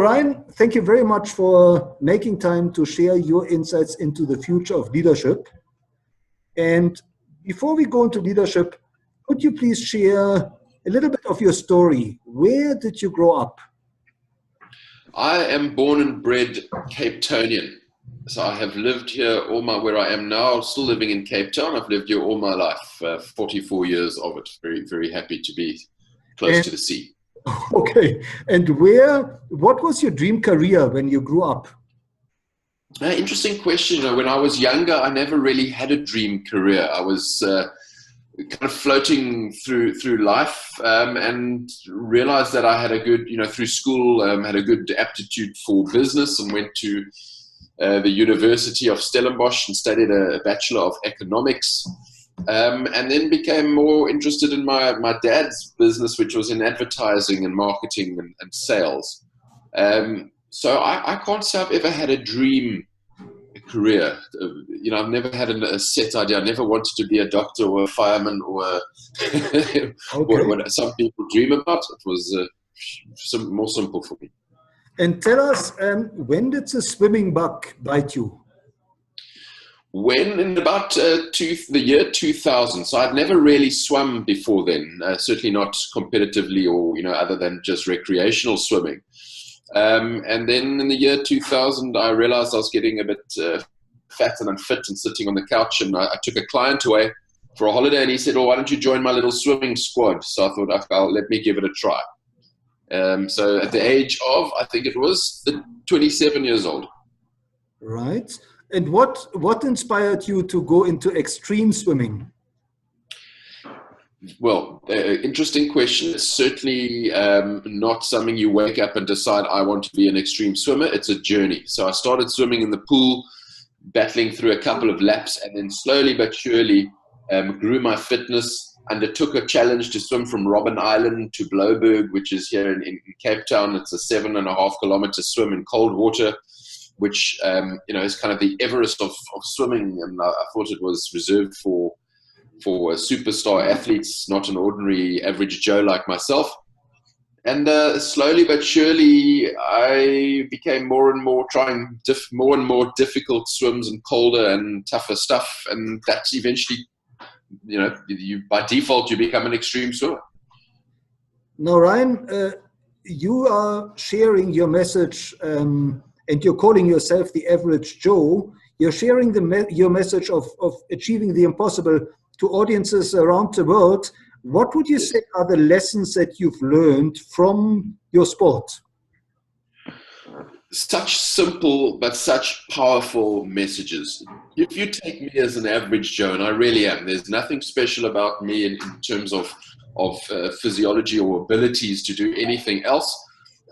Ryan, thank you very much for making time to share your insights into the future of leadership. And before we go into leadership, could you please share a little bit of your story? Where did you grow up? I am born and bred Cape Townian. So I have lived here where I am now, still living in Cape Town. I've lived here all my life, 44 years of it. Very, very happy to be close to the sea. Okay. And what was your dream career when you grew up? Interesting question. When I was younger, I never really had a dream career. I was kind of floating through life and realized that I had a good, through school, had a good aptitude for business and went to the University of Stellenbosch and studied a Bachelor of Economics, and then became more interested in my dad's business, which was in advertising and marketing and sales. So I can't say I've ever had a dream career. I've never had a set idea. I never wanted to be a doctor or a fireman or what some people dream about. It was more simple for me. And tell us, when did the swimming bug bite you? When in about the year 2000. So I'd never really swum before then, certainly not competitively or, other than just recreational swimming. And then in the year 2000, I realized I was getting a bit fat and unfit and sitting on the couch. And I took a client away for a holiday and he said, why don't you join my little swimming squad? So I thought, let me give it a try. So at the age of, I think it was 27 years old. Right. And what inspired you to go into extreme swimming? Well, interesting question. It's certainly not something you wake up and decide, I want to be an extreme swimmer. It's a journey. So I started swimming in the pool, battling through a couple of laps, and then slowly but surely grew my fitness. Undertook a challenge to swim from Robben Island to Blouberg, which is here in Cape Town. It's a 7.5 kilometer swim in cold water, which is kind of the Everest of swimming. And I thought it was reserved for superstar athletes, not an ordinary average Joe like myself. And slowly but surely, I became more and more trying more and more difficult swims and colder and tougher stuff. And that's eventually, by default, you become an extreme swimmer. Now, Ryan, you are sharing your message and you're calling yourself the average Joe. You're sharing your message of achieving the impossible to audiences around the world. What would you say are the lessons that you've learned from your sport? Such simple but such powerful messages. If you take me as an average Joe, and I really am, there's nothing special about me in terms of physiology or abilities to do anything else.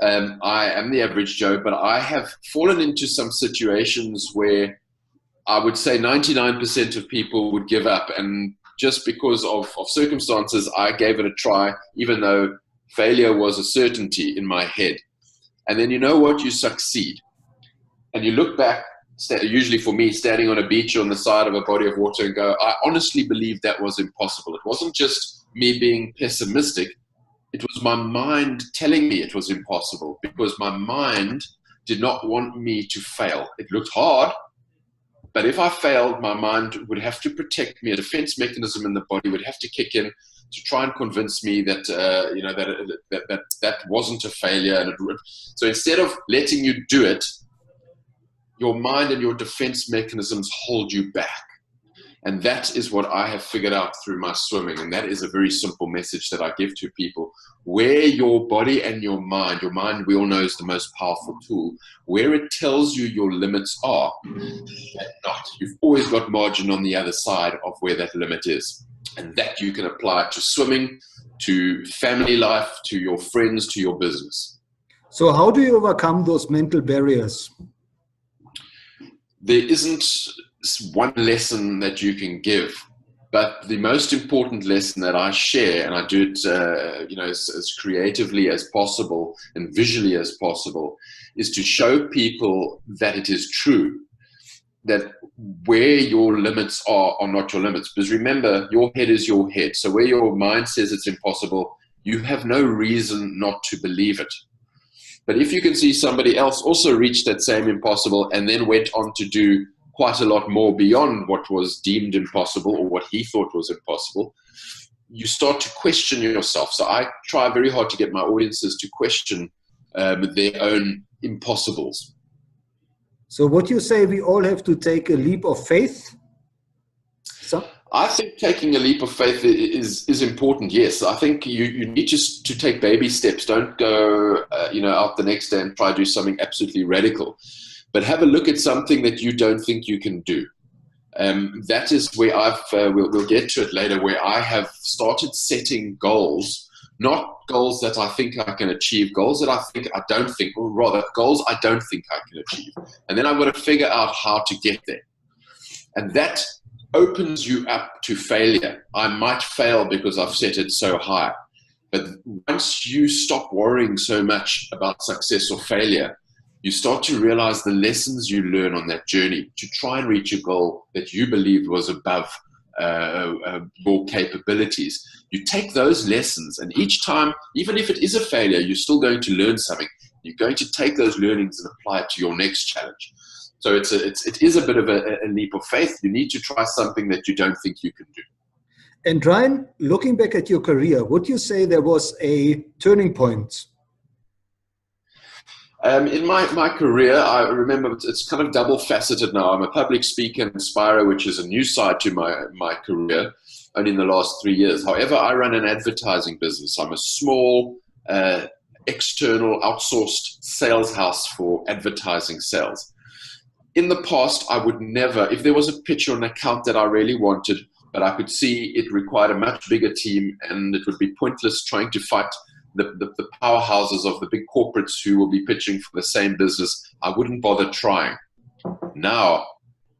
I am the average Joe, but I have fallen into some situations where I would say 99% of people would give up. And just because of circumstances, I gave it a try, even though failure was a certainty in my head. And then you succeed. And you look back, usually for me, standing on a beach or on the side of a body of water and go, I honestly believe that was impossible. It wasn't just me being pessimistic. It was my mind telling me it was impossible because my mind did not want me to fail. It looked hard, but if I failed, my mind would have to protect me. A defense mechanism in the body would have to kick in to try and convince me that that wasn't a failure. And so instead of letting you do it, your mind and your defense mechanisms hold you back. And that is what I have figured out through my swimming. And that is a very simple message that I give to people. Where your body and your mind we all know is the most powerful tool, where it tells you your limits are, you've always got margin on the other side of where that limit is. And that you can apply to swimming, to family life, to your friends, to your business. So how do you overcome those mental barriers? There isn't one lesson that you can give, but the most important lesson that I share, and I do it as creatively as possible and visually as possible, is to show people that it is true, that where your limits are not your limits. Because remember, your head is your head. So where your mind says it's impossible, you have no reason not to believe it. But if you can see somebody else also reach that same impossible and then went on to do quite a lot more beyond what was deemed impossible or what he thought was impossible, you start to question yourself. So I try very hard to get my audiences to question their own impossibles. So what you say, we all have to take a leap of faith? So I think taking a leap of faith is important. Yes, I think you need just to take baby steps. Don't go, out the next day and try to do something absolutely radical, but have a look at something that you don't think you can do. That is where we'll get to it later, where I have started setting goals, not goals that I think I can achieve, goals that I don't think, or rather goals I don't think I can achieve. And then I've got to figure out how to get there. And that opens you up to failure. I might fail because I've set it so high. But once you stop worrying so much about success or failure, you start to realize the lessons you learn on that journey to try and reach a goal that you believed was above your capabilities. You take those lessons, and each time, even if it is a failure, you're still going to learn something. You're going to take those learnings and apply it to your next challenge. So it is a bit of a leap of faith. You need to try something that you don't think you can do. And Ryan, looking back at your career, would you say there was a turning point? In my career, I remember it's kind of double faceted now. I'm a public speaker and inspirer, which is a new side to my career, only in the last 3 years. However, I run an advertising business. I'm a small external outsourced sales house for advertising sales. In the past, I would never, if there was a pitch or an account that I really wanted, but I could see it required a much bigger team and it would be pointless trying to fight the powerhouses of the big corporates who will be pitching for the same business, I wouldn't bother trying. Now,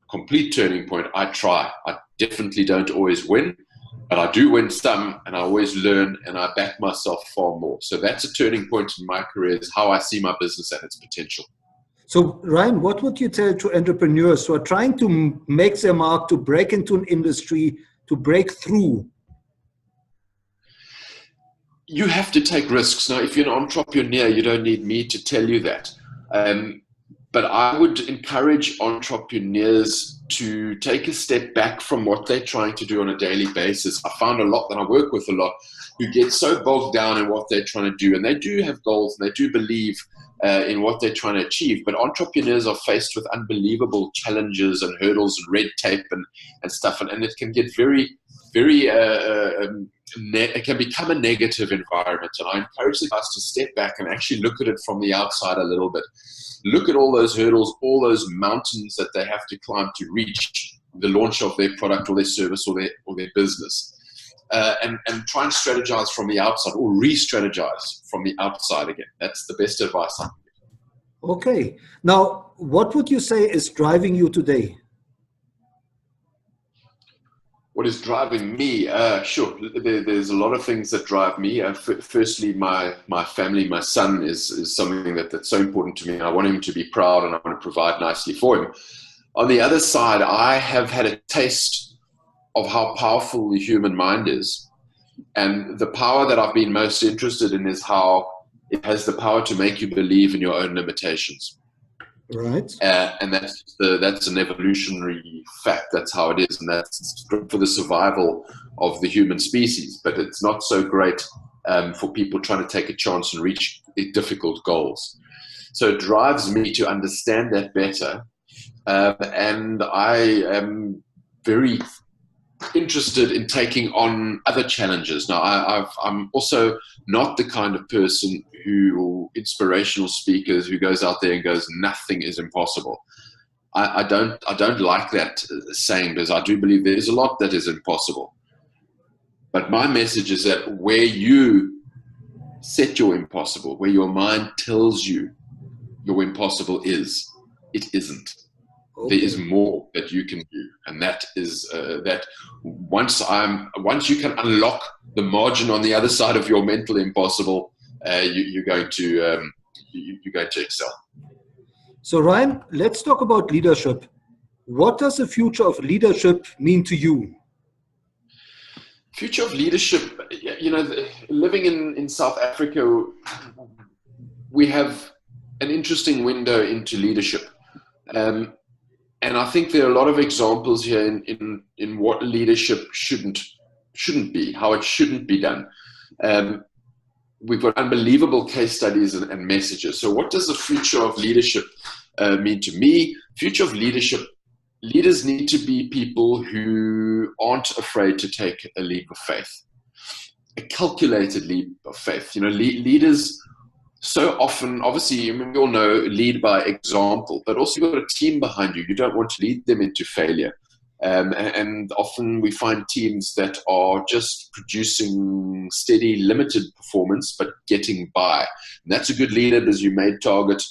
complete turning point, I try. I definitely don't always win, but I do win some, and I always learn, and I back myself far more. So that's a turning point in my career, is how I see my business at its potential. So Ryan, what would you tell to entrepreneurs who are trying to make their mark, to break into an industry, to break through? You have to take risks. Now, if you're an entrepreneur, you don't need me to tell you that. But I would encourage entrepreneurs to take a step back from what they're trying to do on a daily basis. I found a lot that I work with a lot who get so bogged down in what they're trying to do. And they do have goals and they do believe in what they're trying to achieve. But entrepreneurs are faced with unbelievable challenges and hurdles and red tape and stuff. And it can get very, very... it can become a negative environment, and I encourage the guys to step back and actually look at it from the outside a little bit. Look at all those hurdles, all those mountains that they have to climb to reach the launch of their product or their service or their business, and try and strategize from the outside, or re-strategize from the outside again. That's the best advice I can give. Okay. Now, what would you say is driving you today? What is driving me? Sure, there's a lot of things that drive me. Firstly, my family, my son is something that's so important to me, and I want him to be proud, and I want to provide nicely for him. On the other side, I have had a taste of how powerful the human mind is, and the power that I've been most interested in is how it has the power to make you believe in your own limitations. Right. And that's an evolutionary fact. That's how it is, and that's for the survival of the human species. But it's not so great for people trying to take a chance and reach difficult goals. So it drives me to understand that better, and I am very interested in taking on other challenges. Now, I'm also not the kind of person who, inspirational speakers who goes out there and goes, nothing is impossible. I don't like that saying, because I do believe there is a lot that is impossible. But my message is that where you set your impossible, where your mind tells you your impossible is, it isn't. Okay. There is more that you can do, and that is that once you can unlock the margin on the other side of your mental impossible, you're going to excel. So Ryan, let's talk about leadership. What does the future of leadership mean to you? Future of leadership, living in South Africa, we have an interesting window into leadership. And I think there are a lot of examples here in what leadership shouldn't be, how it shouldn't be done. We've got unbelievable case studies and messages. So what does the future of leadership mean to me? Future of leadership, leaders need to be people who aren't afraid to take a leap of faith, a calculated leap of faith. You know, leaders so often, obviously, we all know, lead by example, but also you've got a team behind you. You don't want to lead them into failure. And often we find teams that are just producing steady, limited performance, but getting by. And that's a good leader because you made target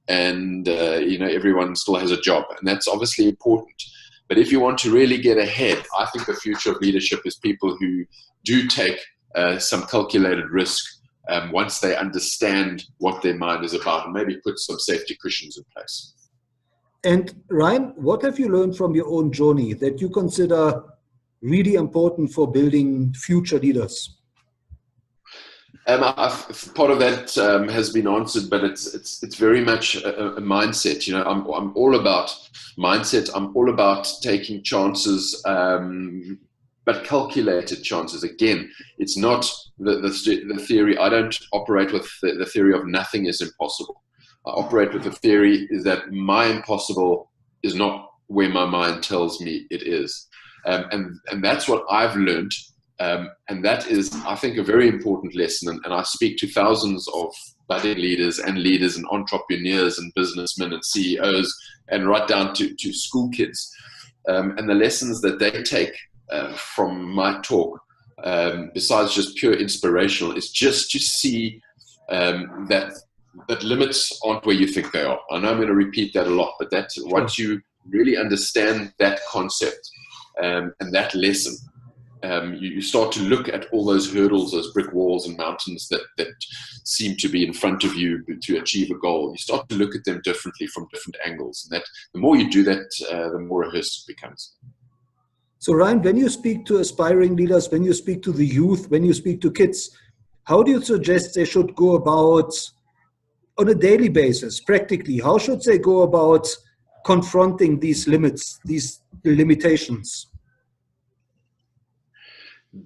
and, you know, everyone still has a job. And that's obviously important. But if you want to really get ahead, I think the future of leadership is people who do take some calculated risk once they understand what their mind is about, and maybe put some safety cushions in place. And Ryan, what have you learned from your own journey that you consider really important for building future leaders? Part of that has been answered, but it's very much a mindset. You know, I'm all about mindset. I'm all about taking chances, but calculated chances. Again, it's not the theory. I don't operate with the theory of nothing is impossible. I operate with the theory is that my impossible is not where my mind tells me it is. And that's what I've learned. And that is, I think, a very important lesson. And I speak to thousands of budding leaders and entrepreneurs and businessmen and CEOs, and right down to school kids. And the lessons that they take from my talk, besides just pure inspirational, is just to see that limits aren't where you think they are. I know I'm going to repeat that a lot, but that once you really understand that concept and that lesson, you start to look at all those hurdles, those brick walls and mountains that seem to be in front of you to achieve a goal. You start to look at them differently from different angles. And that the more you do that, the more rehearsed it becomes. So Ryan, when you speak to aspiring leaders, when you speak to the youth, when you speak to kids, how do you suggest they should go about, on a daily basis, practically, how should they go about confronting these limits, these limitations?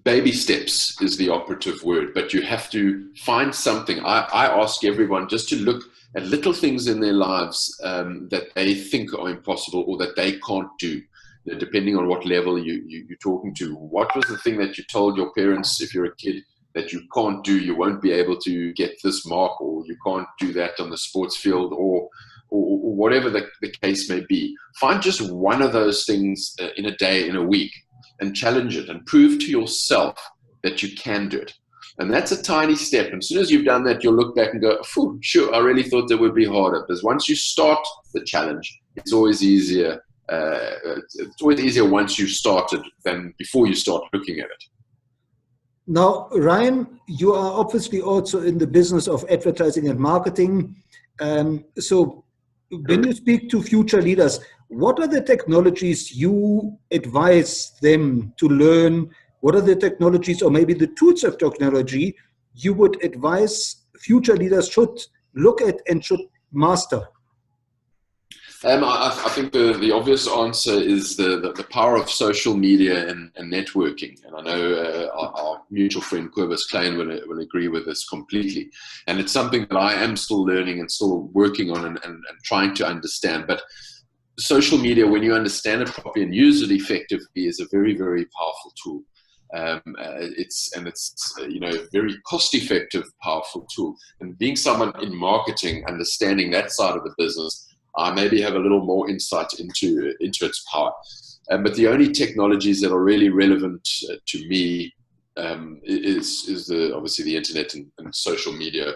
Baby steps is the operative word, but you have to find something. I ask everyone just to look at little things in their lives that they think are impossible or that they can't do, depending on what level you're talking to. What was the thing that you told your parents if you're a kid that you can't do? You won't be able to get this mark, or you can't do that on the sports field, or whatever the case may be. Find just one of those things in a day, in a week, and challenge it and prove to yourself that you can do it. And that's a tiny step. And as soon as you've done that, you'll look back and go, phew, sure, I really thought that would be harder. Because once you start the challenge, it's always easier. It's always easier once you've started than before you start looking at it. Now, Ryan, you are obviously also in the business of advertising and marketing. So when you speak to future leaders, what are the technologies you advise them to learn? What are the technologies, or maybe the tools of technology, you would advise future leaders should look at and should master? I think the obvious answer is the power of social media and networking. And I know our mutual friend Kobus Klein will agree with this completely. And it's something that I am still learning and still working on and trying to understand. But social media, when you understand it properly and use it effectively, is a very, very powerful tool. It's you know, very cost-effective, powerful tool. And being someone in marketing, understanding that side of the business, I maybe have a little more insight into its power. But the only technologies that are really relevant to me is obviously the internet and social media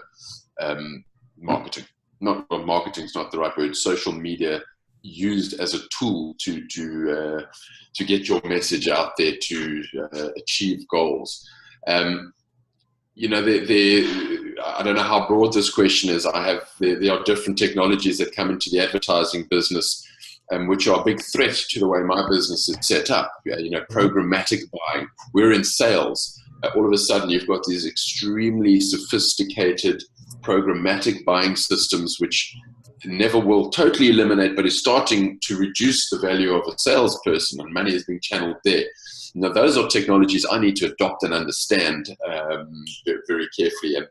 marketing. Marketing is not the right word. Social media used as a tool to get your message out there to achieve goals. You know, I don't know how broad this question is. There are different technologies that come into the advertising business, which are a big threat to the way my business is set up. You know, programmatic buying. We're in sales. All of a sudden, you've got these extremely sophisticated programmatic buying systems, which never will totally eliminate, but is starting to reduce the value of a salesperson, and money is being channeled there. Now, those are technologies I need to adopt and understand very carefully. And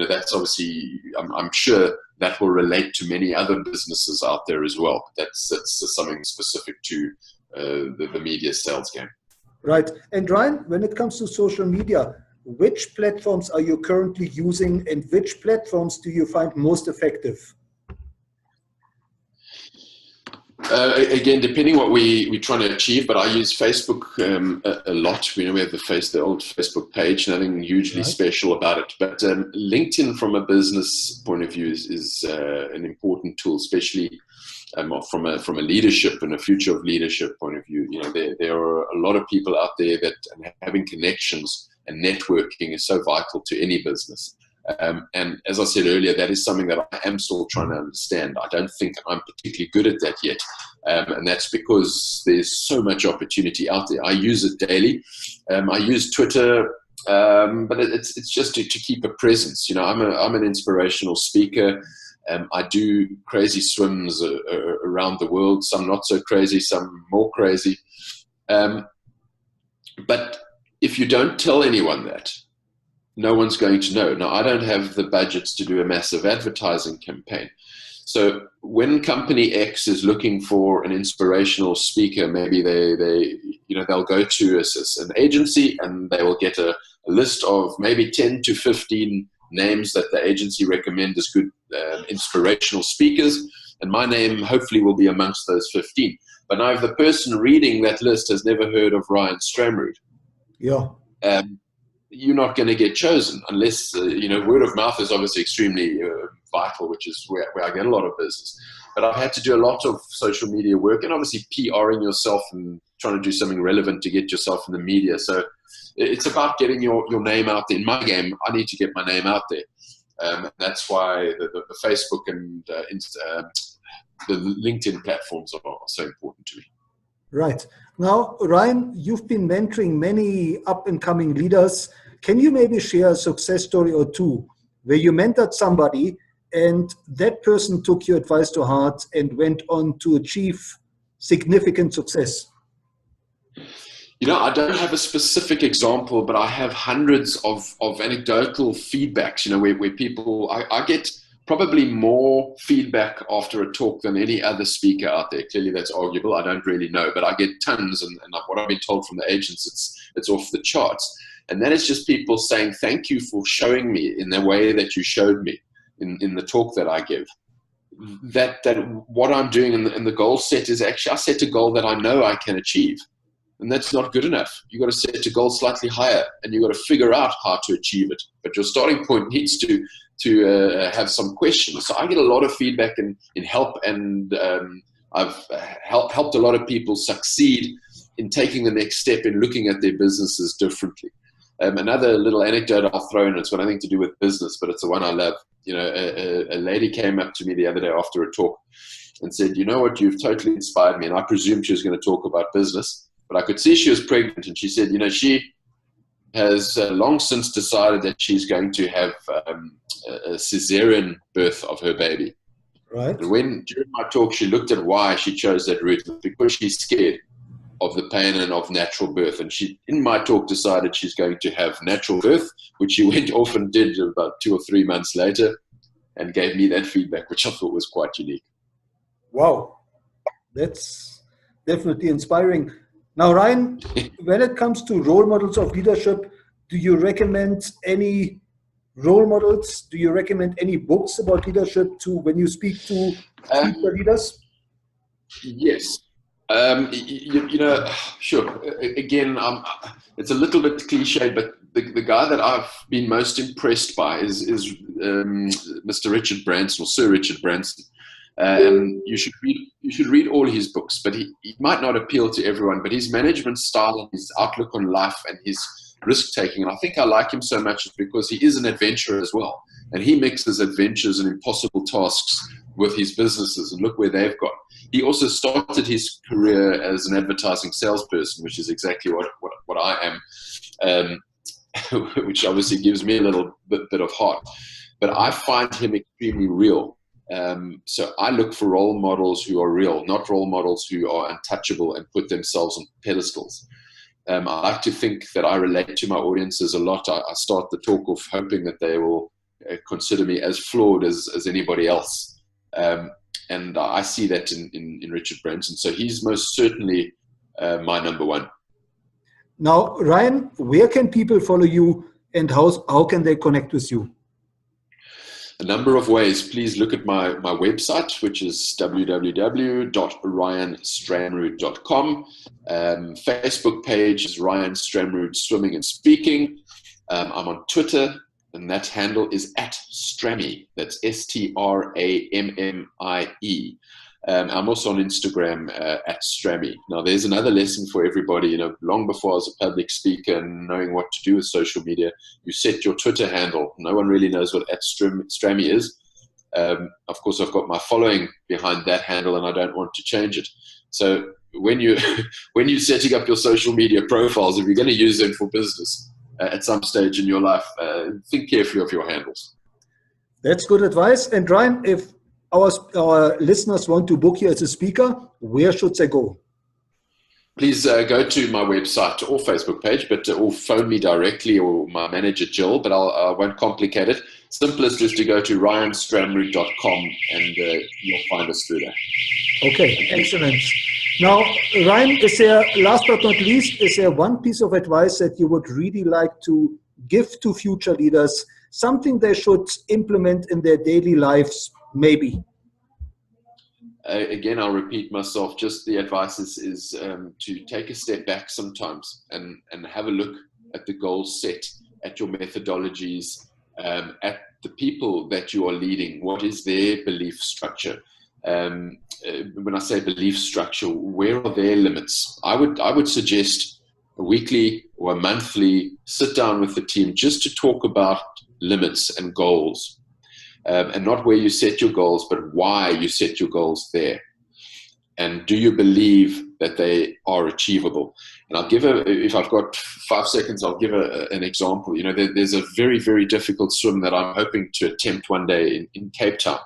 that's obviously, I'm sure that will relate to many other businesses out there as well. That's something specific to the media sales game. Right. And Ryan, when it comes to social media, which platforms are you currently using, and which platforms do you find most effective? Again, depending what we're trying to achieve, but I use Facebook a lot. We have the old Facebook page, nothing hugely special about it. But LinkedIn, from a business point of view, is an important tool, especially from a leadership and a future of leadership point of view. There are a lot of people out there that having connections and networking is so vital to any business. And as I said earlier, that is something that I am still trying to understand. I don't think I'm particularly good at that yet. And that's because there's so much opportunity out there. I use it daily. I use Twitter, but it's just to keep a presence. I'm an inspirational speaker. I do crazy swims around the world, some not so crazy, some more crazy. But if you don't tell anyone that, no one's going to know. Now, I don't have the budgets to do a massive advertising campaign. So when company X is looking for an inspirational speaker, maybe they'll go to an agency and they will get a list of maybe 10 to 15 names that the agency recommend as good inspirational speakers. And my name hopefully will be amongst those 15. But now if the person reading that list has never heard of Ryan Stramrood, you're not going to get chosen unless, word of mouth is obviously extremely vital, which is where I get a lot of business. But I've had to do a lot of social media work and obviously PRing yourself and trying to do something relevant to get yourself in the media. So it's about getting your name out there. In my game, I need to get my name out there. That's why the Facebook and the LinkedIn platforms are so important to me. Right. Now, Ryan, you've been mentoring many up-and-coming leaders. Can you maybe share a success story or two where you mentored somebody and that person took your advice to heart and went on to achieve significant success? I don't have a specific example, but I have hundreds of anecdotal feedbacks, where people, I get probably more feedback after a talk than any other speaker out there. Clearly that's arguable. I don't really know, but I get tons. And what I've been told from the agents, it's off the charts. And that is just people saying, thank you for showing me in the way that you showed me in the talk that I give. That what I'm doing and the goal set is actually, I set a goal that I know I can achieve. And that's not good enough. You've got to set a goal slightly higher and you've got to figure out how to achieve it. But your starting point needs to have some questions. So I get a lot of feedback in help, and I've helped a lot of people succeed in taking the next step in looking at their businesses differently. Another little anecdote I'll throw in, it's got nothing to do with business, but it's the one I love. A lady came up to me the other day after a talk and said, you know what, you've totally inspired me. And I presumed she was going to talk about business, but I could see she was pregnant. And she said, she has long since decided that she's going to have a cesarean birth of her baby. Right. And during my talk, she looked at why she chose that route, because she's scared of the pain and of natural birth. And she, in my talk, decided she's going to have natural birth, which she went off and did about 2 or 3 months later and gave me that feedback, which I thought was quite unique. Wow. That's definitely inspiring. Now, Ryan, when it comes to role models of leadership, do you recommend any role models? Do you recommend any books about leadership when you speak to future leaders? Yes. Sure. Again, it's a little bit cliche, but the guy that I've been most impressed by is Mr. Richard Branson, or Sir Richard Branson. And you should read all his books, but he might not appeal to everyone, but his management style and his outlook on life and his risk-taking, and I think I like him so much because he is an adventurer as well. And he mixes adventures and impossible tasks with his businesses, and look where they've got. He also started his career as an advertising salesperson, which is exactly what I am, which obviously gives me a little bit of heart. but I find him extremely real. So I look for role models who are real, not role models who are untouchable and put themselves on pedestals. I like to think that I relate to my audiences a lot. I start the talk off hoping that they will consider me as flawed as anybody else. And I see that in Richard Branson. So he's most certainly my number one. Now, Ryan, where can people follow you and how can they connect with you? A number of ways. Please look at my website, which is www.ryanstramrood.com. Facebook page is Ryan Stramrood Swimming and Speaking. I'm on Twitter, and that handle is @Strammy. That's STRAMMIE. I'm also on Instagram @Strammy. Now, there's another lesson for everybody. You know, long before I was a public speaker and knowing what to do with social media, you set your Twitter handle. No one really knows what @Strammy is. Of course, I've got my following behind that handle, and I don't want to change it. So when you're setting up your social media profiles, if you're going to use them for business at some stage in your life, think carefully of your handles. That's good advice. And Ryan, if our listeners want to book you as a speaker, where should they go? Please go to my website or Facebook page, or phone me directly, or my manager Jill, but I won't complicate it. Simplest is to go to ryanstramrood.com and you'll find us through there. Okay, excellent. Now, Ryan, last but not least, is there one piece of advice that you would really like to give to future leaders, something they should implement in their daily lives, maybe? Again, I'll repeat myself. Just the advice is to take a step back sometimes and have a look at the goals set, at your methodologies, at the people that you are leading. What is their belief structure? When I say belief structure, where are their limits? I would suggest a weekly or a monthly sit down with the team just to talk about limits and goals. And not where you set your goals, but why you set your goals there. And do you believe that they are achievable? And I'll give if I've got 5 seconds, I'll give an example. You know, there's a very, very difficult swim that I'm hoping to attempt one day in Cape Town.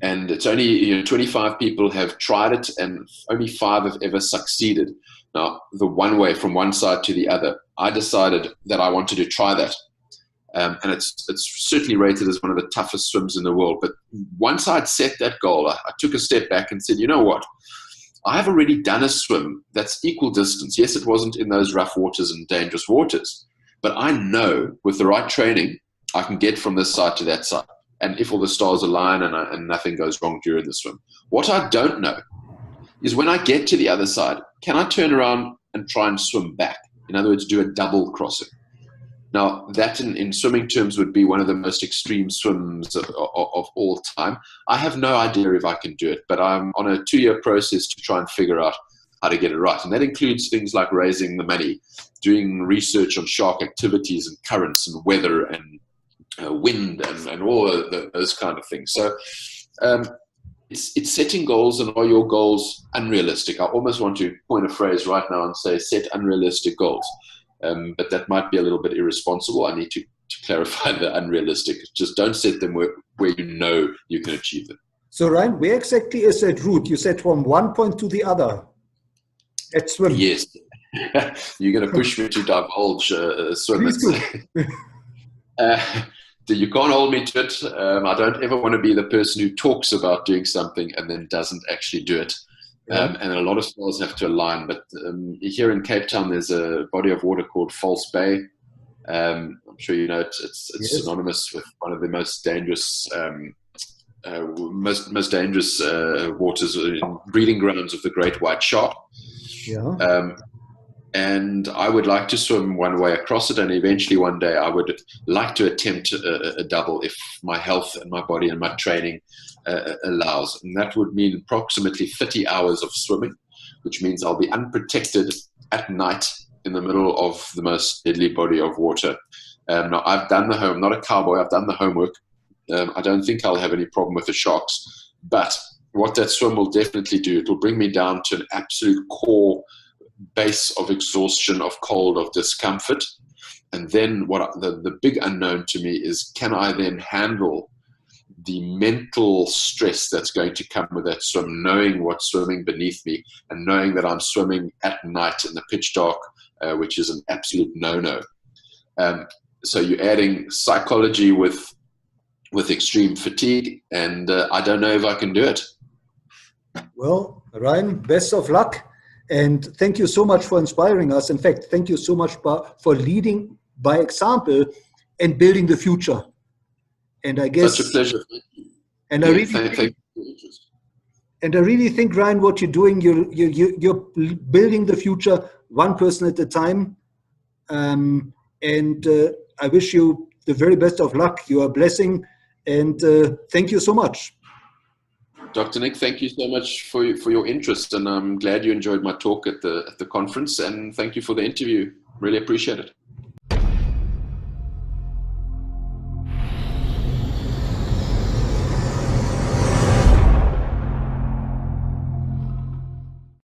And it's only, 25 people have tried it and only 5 have ever succeeded. Now, the one way from one side to the other, I decided that I wanted to try that. And it's certainly rated as one of the toughest swims in the world. But once I'd set that goal, I took a step back and said, you know what? I've already done a swim that's equal distance. Yes, it wasn't in those rough waters and dangerous waters. But I know with the right training, I can get from this side to that side. And if all the stars align and nothing goes wrong during the swim. What I don't know is when I get to the other side, can I turn around and try and swim back? In other words, do a double crossing. Now, that in swimming terms would be one of the most extreme swims of all time. I have no idea if I can do it, but I'm on a 2-year process to try and figure out how to get it right. And that includes things like raising the money, doing research on shark activities and currents and weather and wind and all those kind of things. So it's setting goals, and are your goals unrealistic? I almost want to coin a phrase right now and say set unrealistic goals. But that might be a little bit irresponsible. I need to clarify the unrealistic. Just don't set them where you know you can achieve them. So Ryan, where exactly is that route? You said from one point to the other at swim. Yes. You're going to push me to divulge swim. You can't hold me to it. I don't ever want to be the person who talks about doing something and then doesn't actually do it. And a lot of stars have to align. But here in Cape Town, there's a body of water called False Bay. I'm sure you know it. It's yes. Synonymous with one of the most dangerous, most dangerous waters, breeding grounds of the great white shark. Yeah. And I would like to swim one way across it, and eventually one day I would like to attempt a double if my health and my body and my training allows. And that would mean approximately 30 hours of swimming, which means I'll be unprotected at night in the middle of the most deadly body of water. Now, I've done the home, not a cowboy, I've done the homework. I don't think I'll have any problem with the sharks. But what that swim will definitely do, it will bring me down to an absolute core base of exhaustion, of cold, of discomfort. And then the big unknown to me is, can I then handle the mental stress that's going to come with that swim, knowing what's swimming beneath me and knowing that I'm swimming at night in the pitch dark, which is an absolute no-no. So you're adding psychology with extreme fatigue, and I don't know if I can do it. Well, Ryan, best of luck. And thank you so much for inspiring us. In fact, thank you so much for leading by example and building the future. And I guess such a pleasure. And I really think, Ryan, what you're doing, you're building the future one person at a time. I wish you the very best of luck. You are a blessing, and thank you so much. Dr. Nick, thank you so much for your interest, and I'm glad you enjoyed my talk at the conference, and thank you for the interview. Really appreciate it.